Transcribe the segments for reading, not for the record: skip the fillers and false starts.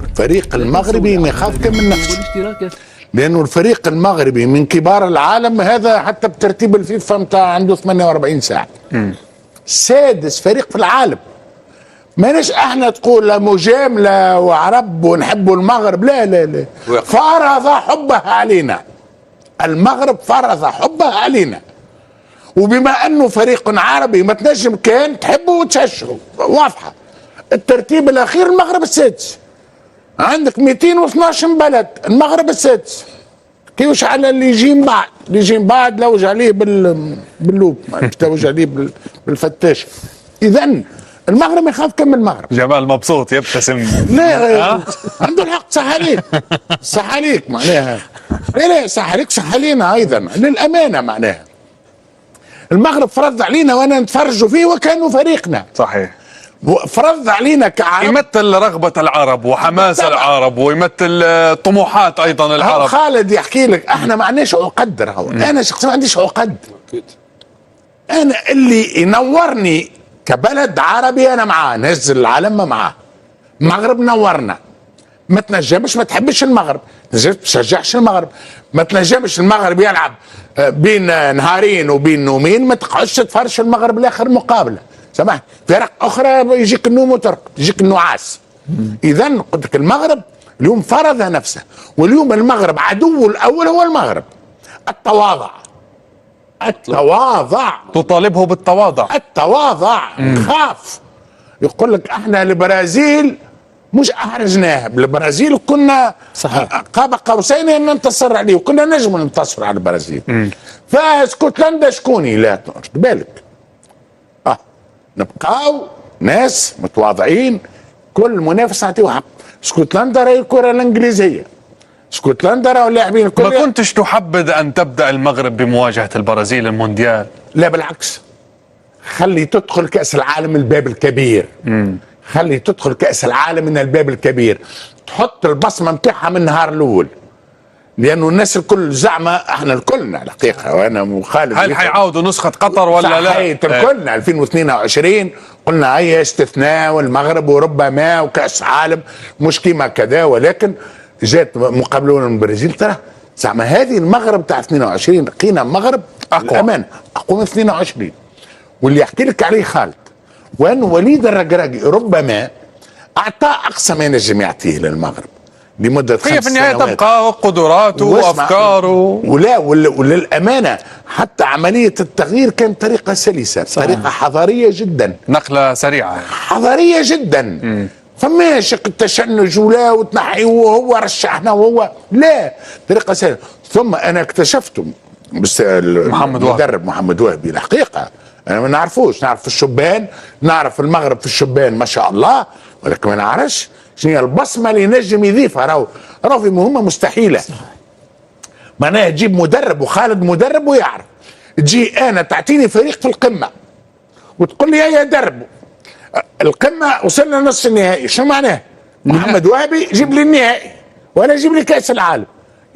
الفريق المغربي ما يخاف كم من نفسه، لانه الفريق المغربي من كبار العالم، هذا حتى بترتيب الفيفا متاع عنده 48 ساعه. سادس فريق في العالم. ماناش احنا تقول لا مجامله وعرب ونحبوا المغرب، لا لا لا، فرض حبها علينا. المغرب فرض حبها علينا، وبما انه فريق عربي ما تنجم كان تحبه وتشجعه، واضحه. الترتيب الاخير المغرب السادس، عندك 212 بلد، المغرب السادس. كيفاش على اللي يجي من بعد؟ اللي يجي من بعد لوج عليه باللوب، لوج عليه بالفتاش. اذا المغرب يخاف كم المغرب. جمال مبسوط يبتسم. لا عنده الحق، صح عليك، صح عليك معناها. لا صح عليك، صح علينا ايضا للامانه. معناها المغرب فرض علينا وانا نتفرجوا فيه وكانوا فريقنا. صحيح. فرض علينا كعرب، يمثل رغبة العرب وحماس العرب، ويمثل طموحات ايضا العرب. خالد يحكي لك احنا ما عندناش عقد. انا شخصيا ما عنديش عقد. انا اللي ينورني كبلد عربي انا معاه، نزل العالم معاه. المغرب نورنا. ما تنجمش ما تحبش المغرب، ما تشجعش المغرب، ما تنجمش المغرب يلعب بين نهارين وبين نومين، ما تقعدش تفرش المغرب لاخر مقابله. سمحت، فرق اخرى يجيك النوم وترقد، يجيك النعاس. اذا قلت لك المغرب اليوم فرض نفسه، واليوم المغرب عدوه الاول هو المغرب. التواضع، التواضع، تطالبه بالتواضع. التواضع. خاف يقول لك احنا البرازيل مش احرجناها، بالبرازيل كنا قاب قوسين ان ننتصر عليه، وكنا نجم ننتصر على البرازيل. فاسكتلندا شكوني؟ لا ترد بالك، نبقاو ناس متواضعين، كل منافس نعطيه حق. اسكتلندا راهي الكره الانجليزيه، اسكتلندا راهو اللاعبين الكل. ما كنتش تحبذ ان تبدا المغرب بمواجهه البرازيل المونديال؟ لا بالعكس، خلي تدخل كاس العالم الباب الكبير. خلي تدخل كاس العالم من الباب الكبير، تحط البصمه نتاعها من النهار الاول، لانه الناس الكل زعمه احنا الكلنا على الحقيقه، وانا وخالد هل حيعاودوا نسخه قطر ولا لا؟ الكلنا 2022 قلنا هي استثناء والمغرب وربما وكاس عالم مش كيما كذا، ولكن جات مقابله من البرازيل. ترى زعما هذه المغرب تاع 22 لقينا مغرب اقوى، امان اقوى من 22. واللي يحكي لك عليه خالد، وان وليد الركراكي ربما اعطى اقصى ما ينجم يعطيه للمغرب لمده 5 سنوات. هي في النهايه تبقى قدراته وافكاره. وللامانه حتى عمليه التغيير كانت طريقه سلسه، طريقه حضاريه جدا، نقله سريعه حضاريه جدا. فماش التشنج ولا وتنحي وهو رشحنا وهو لا، طريقه سلسه. ثم انا اكتشفت المدرب محمد وهبي الحقيقه انا ما نعرفوش، نعرف في الشبان، نعرف المغرب في الشبان ما شاء الله، ولكن ما نعرفش شنو هي البصمه اللي نجم يضيفها. راهو في مهمه مستحيله. معناها تجيب مدرب، وخالد مدرب ويعرف. تجي انا تعطيني فريق في القمه وتقول لي هيا دربوا القمه، وصلنا نص النهائي، شو معناه؟ محمد وهبي جيب لي النهائي ولا جيب لي كاس العالم.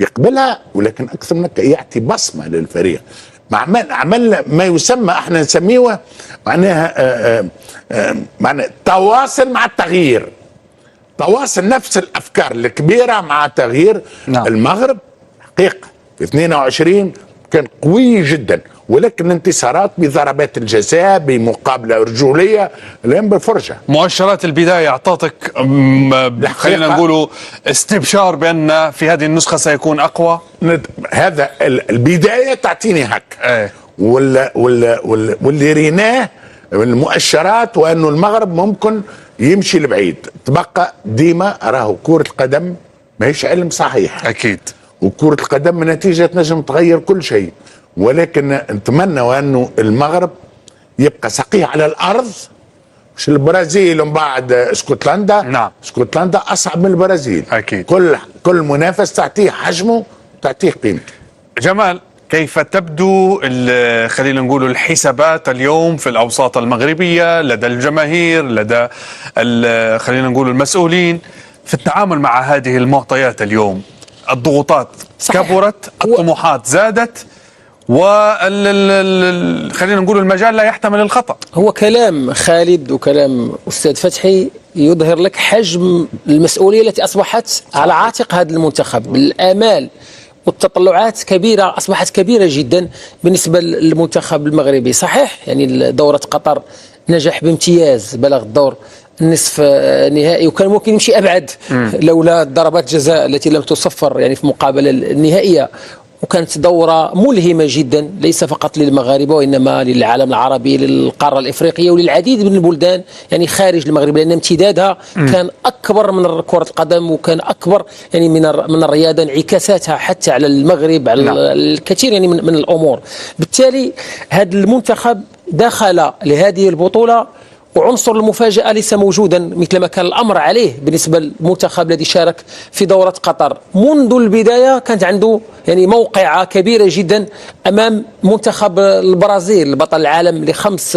يقبلها، ولكن اكثر من يعطي بصمه للفريق. عملنا ما يسمى احنا نسميه معناها معناها تواصل مع التغيير، تواصل نفس الافكار الكبيره مع تغيير. نعم. المغرب حقيقه في 22 كان قوي جدا، ولكن الانتصارات بضربات الجزاء بمقابله رجوليه الان بالفرجه. مؤشرات البدايه اعطتك خلينا نقولوا استبشار بان في هذه النسخه سيكون اقوى. هذا البدايه تعطيني هك واللي ريناه من المؤشرات، وانه المغرب ممكن يمشي لبعيد. تبقى ديما راهو كرة القدم ماهيش علم صحيح اكيد، وكرة القدم نتيجة تنجم تغير كل شيء، ولكن نتمنى وانه المغرب يبقى سقيه على الارض، مش البرازيل ومن بعد اسكتلندا. نعم. اسكتلندا اصعب من البرازيل اكيد. كل منافس تعطيه حجمه وتعطيه قيمته. جمال، كيف تبدو خلينا نقول الحسابات اليوم في الأوساط المغربية لدى الجماهير، لدى خلينا نقول المسؤولين في التعامل مع هذه المعطيات اليوم؟ الضغوطات كبرت، الطموحات زادت، خلينا نقول المجال لا يحتمل الخطأ. هو كلام خالد وكلام أستاذ فتحي يظهر لك حجم المسؤولية التي أصبحت على عاتق هذا المنتخب. الآمال والتطلعات كبيرة، أصبحت كبيرة جدا بالنسبة للمنتخب المغربي. صحيح يعني دورة قطر نجح بامتياز، بلغ الدور النصف نهائي وكان ممكن يمشي أبعد لولا ضربات الجزاء التي لم تصفر يعني في المقابلة النهائية. وكانت دورة ملهمة جدا ليس فقط للمغاربة وإنما للعالم العربي، للقارة الإفريقية وللعديد من البلدان يعني خارج المغرب، لأن امتدادها كان أكبر من كرة القدم وكان أكبر يعني من الرياضة، انعكاساتها حتى على المغرب على الكثير يعني من الأمور. بالتالي هذا المنتخب دخل لهذه البطولة وعنصر المفاجأة ليس موجودا مثل ما كان الأمر عليه بالنسبة للمنتخب الذي شارك في دورة قطر. منذ البداية كانت عنده يعني موقعة كبيرة جدا أمام منتخب البرازيل بطل العالم ل5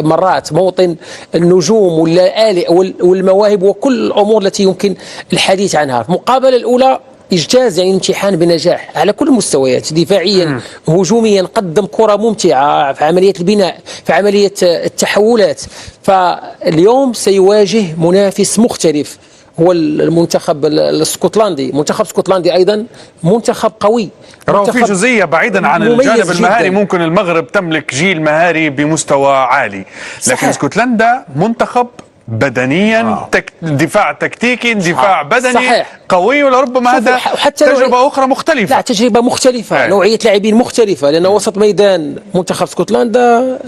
مرات، موطن النجوم واللآلئ والمواهب وكل الأمور التي يمكن الحديث عنها. في المقابلة الأولى اجتاز يعني امتحان بنجاح على كل المستويات، دفاعيا هجوميا قدم كرة ممتعة في عملية البناء، في عملية التحولات. فاليوم سيواجه منافس مختلف هو المنتخب الاسكتلندي. منتخب اسكتلندي ايضا منتخب قوي، في جزئيه بعيدا عن الجانب المهاري جداً. ممكن المغرب تملك جيل مهاري بمستوى عالي، لكن اسكتلندا منتخب بدنيا دفاع تكتيكي، دفاع بدني صحيح. قوي، ولربما هذا تجربة أخرى مختلفة. لا، تجربة مختلفة، نوعية لاعبين مختلفة، لأن وسط ميدان منتخب اسكتلندا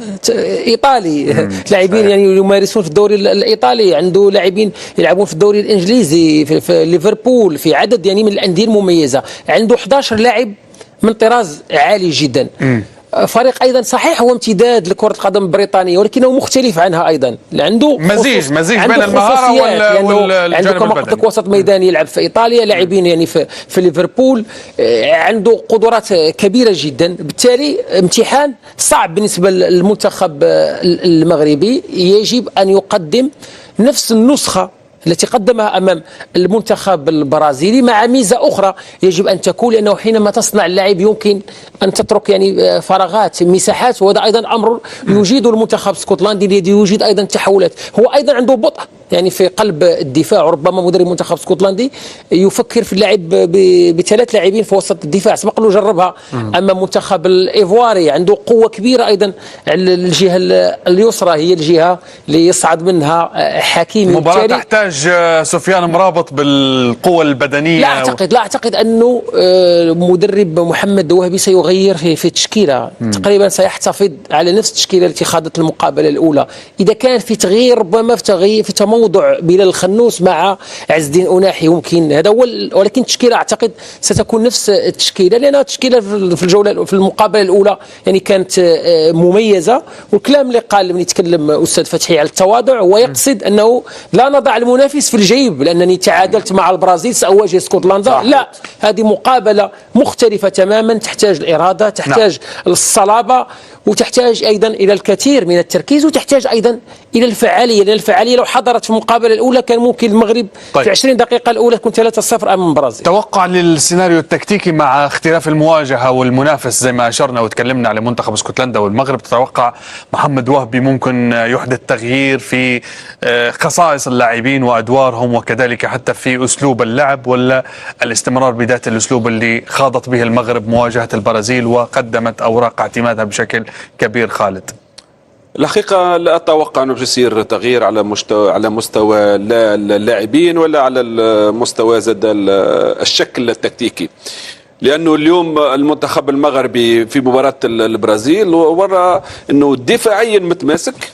إيطالي، لاعبين يعني يمارسون في الدوري الإيطالي، عنده لاعبين يلعبون في الدوري الإنجليزي في ليفربول، في عدد يعني من الأندية المميزة، عنده 11 لاعب من طراز عالي جدا. فريق ايضا صحيح هو امتداد لكره القدم البريطانيه ولكنه مختلف عنها ايضا، عنده مزيج بين المهاره والجانب كما قلت لك وسط ميدان يلعب في ايطاليا، لاعبين يعني في ليفربول، عنده قدرات كبيره جدا. بالتالي امتحان صعب بالنسبه للمنتخب المغربي، يجب ان يقدم نفس النسخه التي قدمها أمام المنتخب البرازيلي مع ميزة أخرى يجب أن تكون، لأنه حينما تصنع اللاعب يمكن أن تترك يعني فراغات مساحات، وهذا أيضا أمر يجيد المنتخب الاسكتلندي الذي يجيد أيضا تحولات. هو أيضا عنده بطء يعني في قلب الدفاع، ربما مدرب منتخب اسكتلندي يفكر في اللعب ب3 لاعبين في وسط الدفاع، سبق له جربها أمام منتخب الإيفواري. عنده قوة كبيرة أيضا على الجهة اليسرى، هي الجهة اللي يصعد منها حكيمي. مباراة تحتاج سفيان مرابط بالقوة البدنية. لا أعتقد أنه مدرب محمد وهبي سيغير في التشكيلة، تقريبا سيحتفظ على نفس التشكيلة التي خاضت المقابلة الأولى. إذا كان في تغيير ربما في تموضع بلال الخنوس مع عز الدين أناحي ممكن هذا هو، ولكن التشكيلة أعتقد ستكون نفس التشكيلة، لأن التشكيلة في الجولة في المقابلة الأولى يعني كانت مميزة. والكلام اللي قال من يتكلم أستاذ فتحي على التواضع ويقصد أنه لا نضع المنافس في الجيب، لأنني تعادلت مع البرازيل سأواجه اسكتلندا. لا، هذه مقابلة مختلفة تماما، تحتاج الإرادة، تحتاج الصلابة، وتحتاج أيضا إلى الكثير من التركيز، وتحتاج أيضا إلى الفعالية، لأن الفعالية لو حضرت في المقابلة الأولى كان ممكن المغرب في 20 دقيقة الأولى تكون 3-0 أمام البرازيل. توقع للسيناريو التكتيكي مع اختلاف المواجهة والمنافس زي ما أشرنا وتكلمنا على منتخب اسكتلندا والمغرب، تتوقع محمد وهبي ممكن يحدث تغيير في خصائص اللاعبين وأدوارهم وكذلك حتى في أسلوب اللعب، ولا الاستمرار بذات الأسلوب اللي خاضت به المغرب مواجهة البرازيل وقدمت أوراق اعتمادها بشكل كبير؟ خالد، الحقيقة لا أتوقع أنه يصير تغيير على مستوى اللاعبين ولا على المستوى زاد الشكل التكتيكي، لأنه اليوم المنتخب المغربي في مباراة البرازيل ورى أنه دفاعيا متماسك،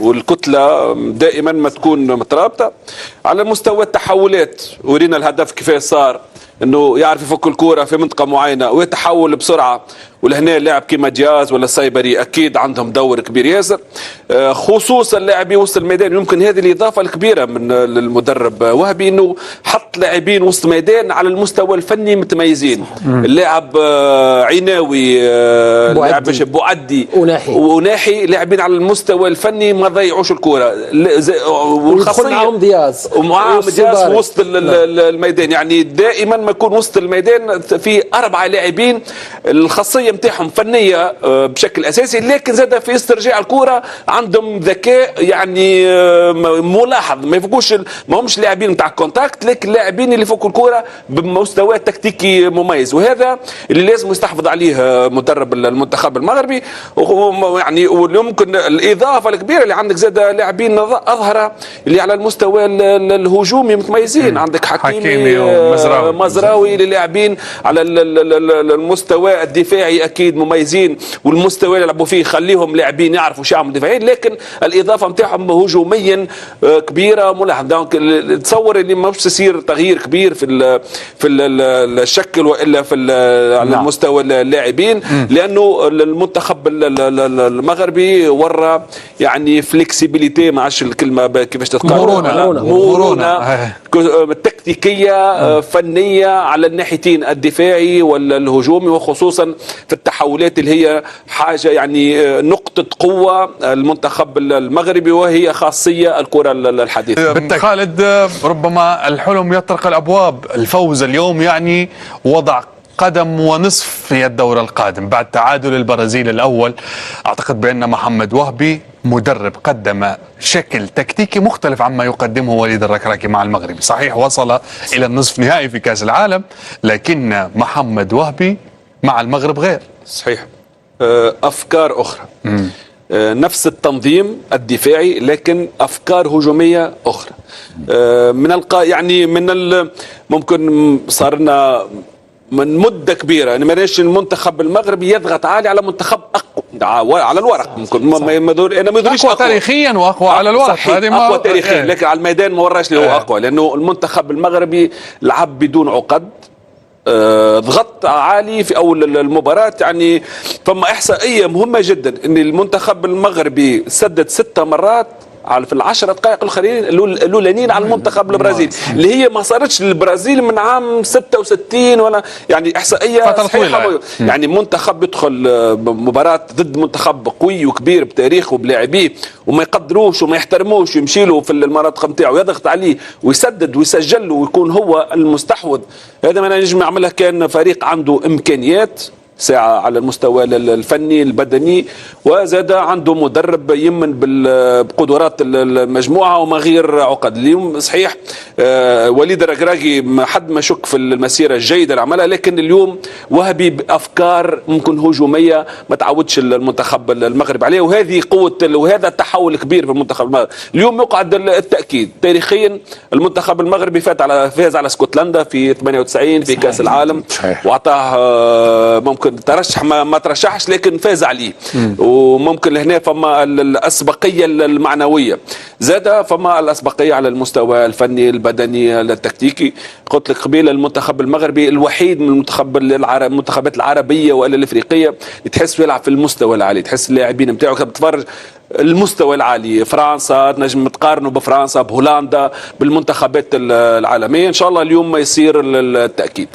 والكتلة دائما ما تكون مترابطة. على مستوى التحولات ورينا الهدف كيف صار، انه يعرف يفك الكوره في منطقه معينه ويتحول بسرعه. ولهنا لاعب كيما دياز ولا سايبري اكيد عندهم دور كبير ياسر، خصوصا لاعبي وسط الميدان. يمكن هذه الاضافه الكبيره من المدرب وهبي، انه حط لاعبين وسط ميدان على المستوى الفني متميزين. اللاعب عيناوي، اللاعب بوعدي وناحي، لاعبين على المستوى الفني ما ضيعوش الكوره، والخاصيه معهم دياز وسط الميدان. يعني دائما ما يكون وسط الميدان في 4 لاعبين، الخاصيه نتاعهم فنيه بشكل اساسي، لكن زاد في استرجاع الكره عندهم ذكاء يعني ملاحظ، ما يفوقوش، ما همش لاعبين نتاع كونتاكت، لكن لاعبين اللي يفوقوا الكره بمستوى تكتيكي مميز، وهذا اللي لازم يستحفظ عليه مدرب المنتخب المغربي. يعني ويمكن الاضافه الكبيره اللي عندك زاد لاعبين اظهره اللي على المستوى الهجومي متميزين، عندك حكيمي ومزراوي اللي لاعبين على المستوى الدفاعي اكيد مميزين، والمستوى اللي يلعبوا فيه خليهم لاعبين يعرفوا شو يعملوا دفاعيين، لكن الاضافه نتاعهم هجوميا كبيره ملاحظه. دونك تصور اللي ما باش يصير تغيير كبير في الشكل والا في على المستوى اللاعبين، لانه المنتخب المغربي ورى يعني فليكسيبيليتي، ما عادش الكلمه كيفاش تتقال، مرونه تكتيكيه فنيه على الناحيتين الدفاعي والهجومي، وخصوصا في التحولات اللي هي حاجه يعني نقطه قوه المنتخب المغربي، وهي خاصيه الكره الحديثه. خالد، ربما الحلم يطرق الابواب، الفوز اليوم يعني وضع قدم ونصف في الدور القادم بعد تعادل البرازيل الأول. أعتقد بأن محمد وهبي مدرب قدم شكل تكتيكي مختلف عما يقدمه وليد الركراكي مع المغرب. صحيح وصل إلى النصف نهائي في كأس العالم، لكن محمد وهبي مع المغرب غير. صحيح، أفكار أخرى، نفس التنظيم الدفاعي لكن أفكار هجومية أخرى. من يعني ممكن صار لنا من مده كبيره يعني ماناش المنتخب المغربي يضغط عالي على منتخب اقوى على الورق، ممكن انا ما ادريش اقوى تاريخيا واقوى على الورق، هذه اقوى تاريخيا، لكن على الميدان ما وراش اللي هو اقوى، لانه المنتخب المغربي لعب بدون عقد، ضغط عالي في اول المباراه. يعني فما احصائيه مهمه جدا ان المنتخب المغربي سدد 6 مرات في ال10 دقائق الاولانيين على المنتخب البرازيلي، اللي هي ما صارتش للبرازيل من عام 66 ولا يعني احصائيه صحيحه. يعني منتخب يدخل مباراه ضد منتخب قوي وكبير بتاريخه وبلاعبيه وما يقدروش وما يحترموش، يمشي له في المناطق نتاعو يضغط عليه ويسدد ويسجل له ويكون هو المستحوذ. هذا ما نجم يعملها كان فريق عنده امكانيات ساعة على المستوى الفني البدني، وزاد عنده مدرب يمن بقدرات المجموعة وما غير عقد. اليوم صحيح وليد الركراكي حد ما شك في المسيرة الجيدة اللي عملها، لكن اليوم وهبي بأفكار ممكن هجومية ما تعودش المنتخب المغرب عليه، وهذه قوة وهذا التحول الكبير في المنتخب المغربي. اليوم يقعد التأكيد تاريخيا المنتخب المغربي فاز على اسكتلندا في 98 في كأس العالم، وأعطاه ممكن ترشح ما ترشحش لكن فاز عليه، وممكن لهنا فما الأسبقية المعنوية، زاد فما الأسبقية على المستوى الفني البدني التكتيكي. قلت لك قبيل المنتخب المغربي الوحيد من المنتخبات العربية ولا الإفريقية تحس يلعب في المستوى العالي، تحس اللاعبين نتاعو كتتفرج المستوى العالي. فرنسا تنجم تقارنوا بفرنسا بهولندا بالمنتخبات العالمية، إن شاء الله اليوم ما يصير التأكيد.